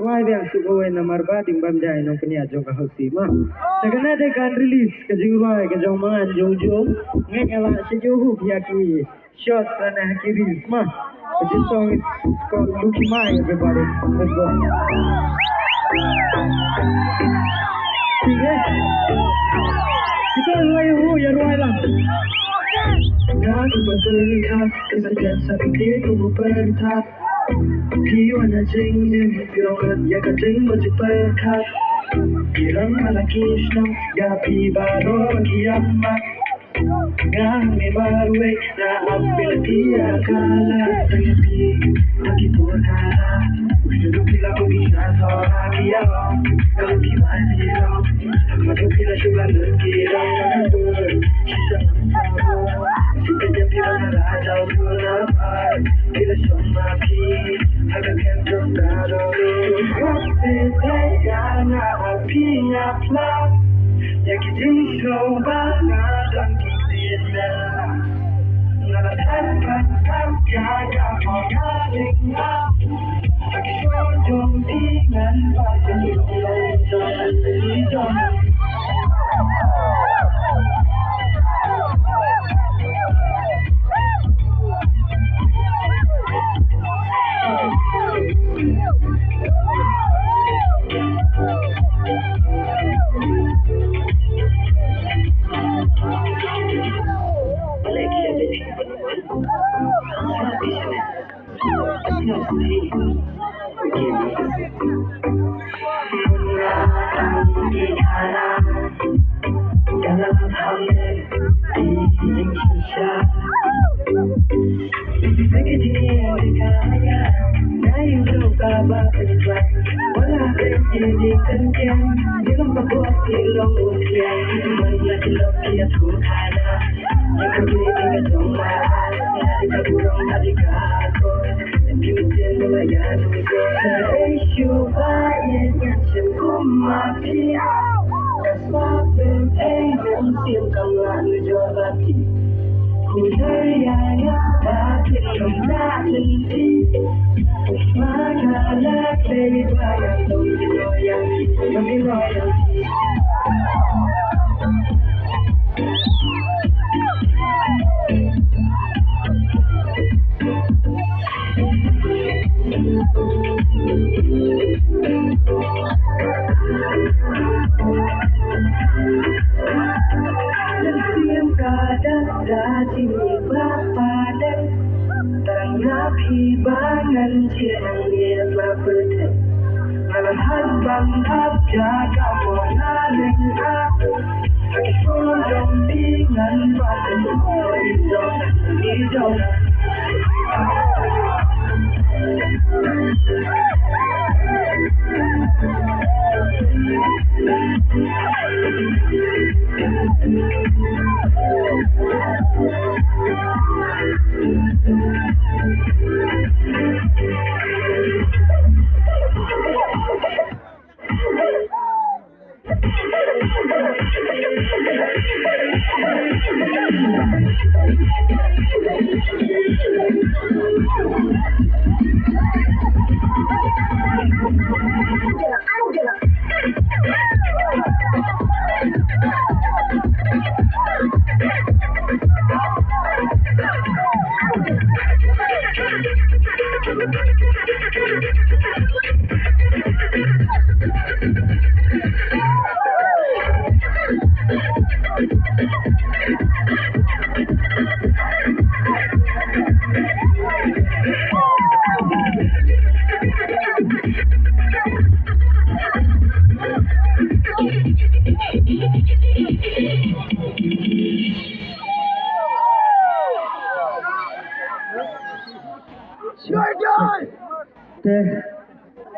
why they are super when number bad in Bamjai no Kenya Joka Hosima. Second, they can release Kajura, Kajoma, and Jojo, Nekala, Shijohu, Yaki, short and Haki Risma. This song is called Lukima, everybody. Let's go. Kita you're right. God is against everything to burn top. He wanna sing in your yakating was a bird cut. Kiram Malakishna, Yapi Baro, Yamma. Gami Barwe, ability, Kala, Takipura, Ushukila, Kia, Kalaki, Matokila Sugar, Kira, She's Raja, Kila Somaki, Hagakan Dado, Yana, Pina Plug, Yakitin Shobana, Donkey Nala Tan, Yaga, Yaga, Don't be man,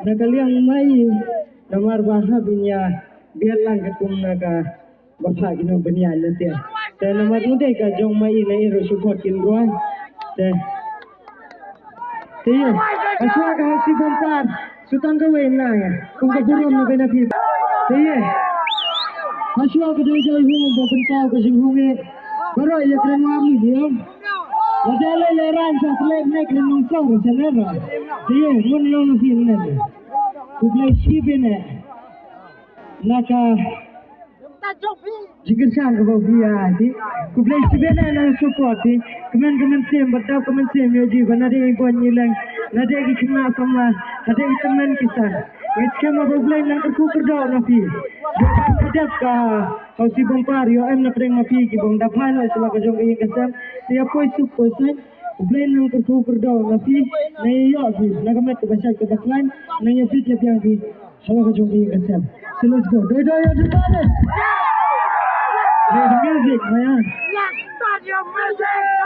Nakaliang mai namar baha binya biar lang ketum naga baha gino benya lete. Te namar nude ka jong mai na iro support kin gua. Te aswa ka hasi bontar sutang ka wen na ya. Kung ka burom no benefit. Te aswa ka dai dai hung bo pentau ka sing hunge. Baro ya kren amu dia. Wajale leran sa flag nek ni nong sor sa lera. Te mun lo no fin na. Kublai bene naka jikir sang ke bawah ti kublai bene na support ti kemen sem bata kemen sem yo ji bana de ko nyilang na de ki kena sama ada teman kisan skema kublai na ku kerja na fi sedap ka hausi bongkar yo em na preng ma fi ki bong da phai no sala ka jong ke kasam dia poi su poi sai kublai na ku kerja na fi na yo fi na ka met ka basai ka baklan na yo fi ke piang fi sala ka jong ke kasam so let's go do everybody the music man Let's start your music,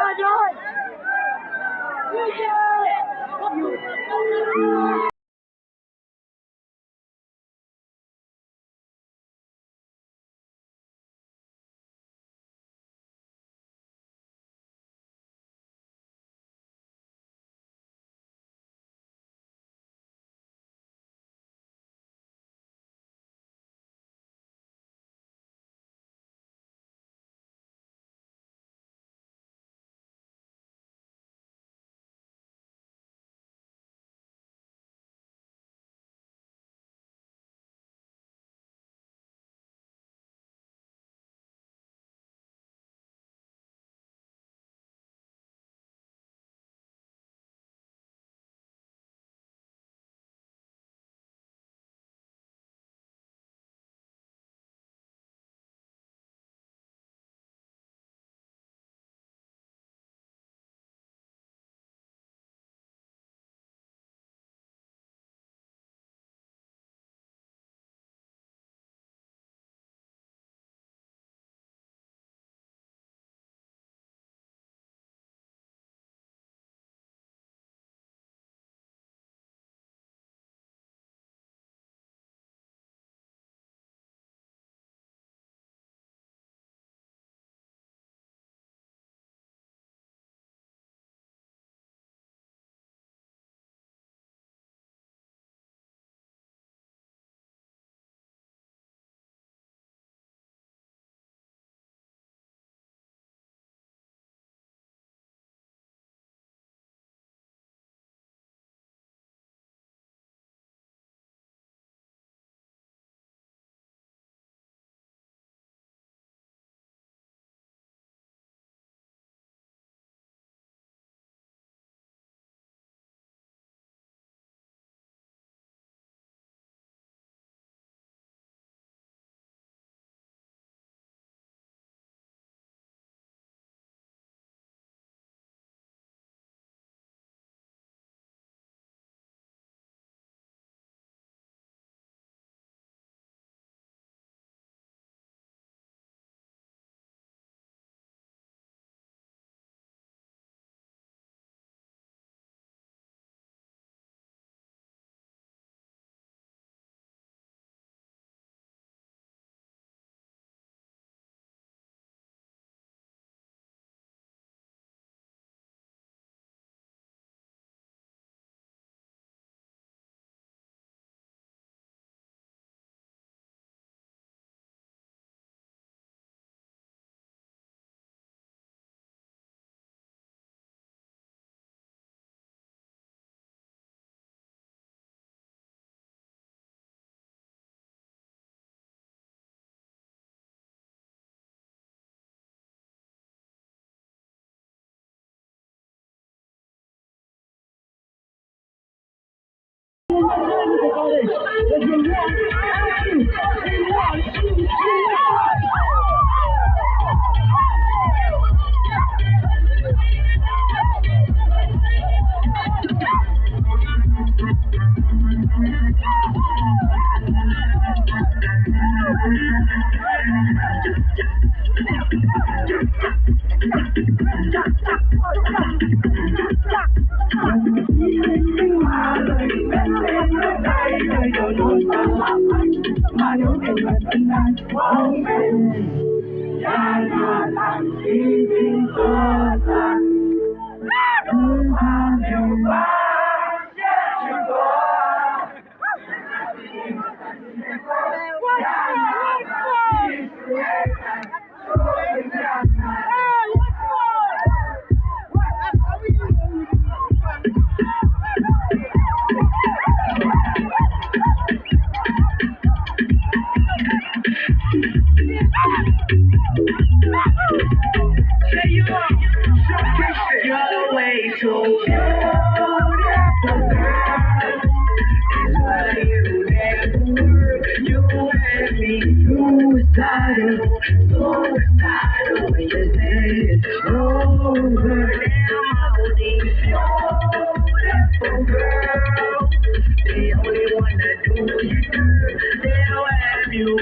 They'll have you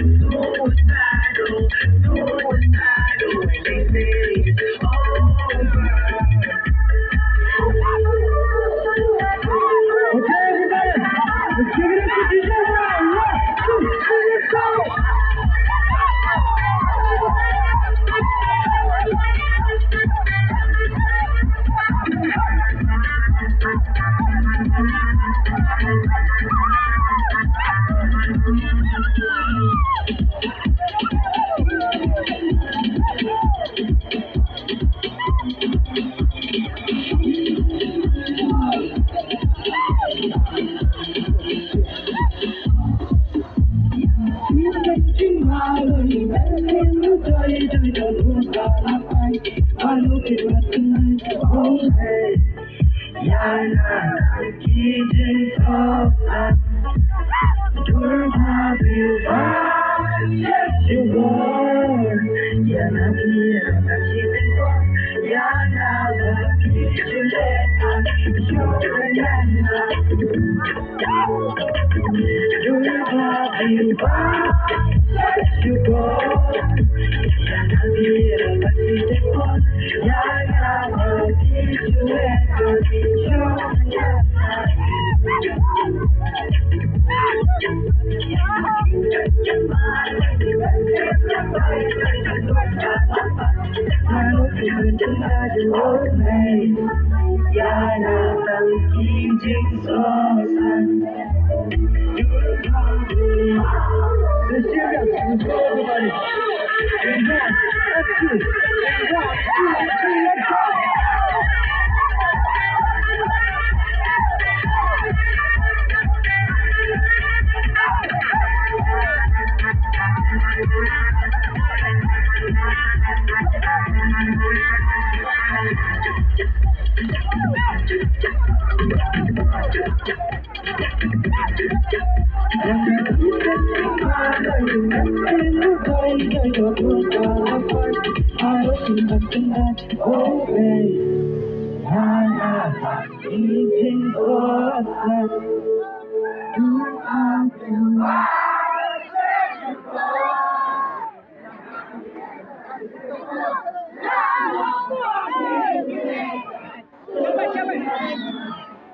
suicidal, suicidal when they say it's over. Okay, everybody, let's give it up to DJ Ryan. 1, 2, 3, let's go.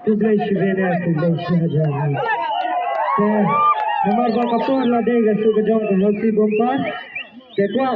Tudo estiver tudo já. Nomor 4 la dega suka jong ko si bompa. Ke kwa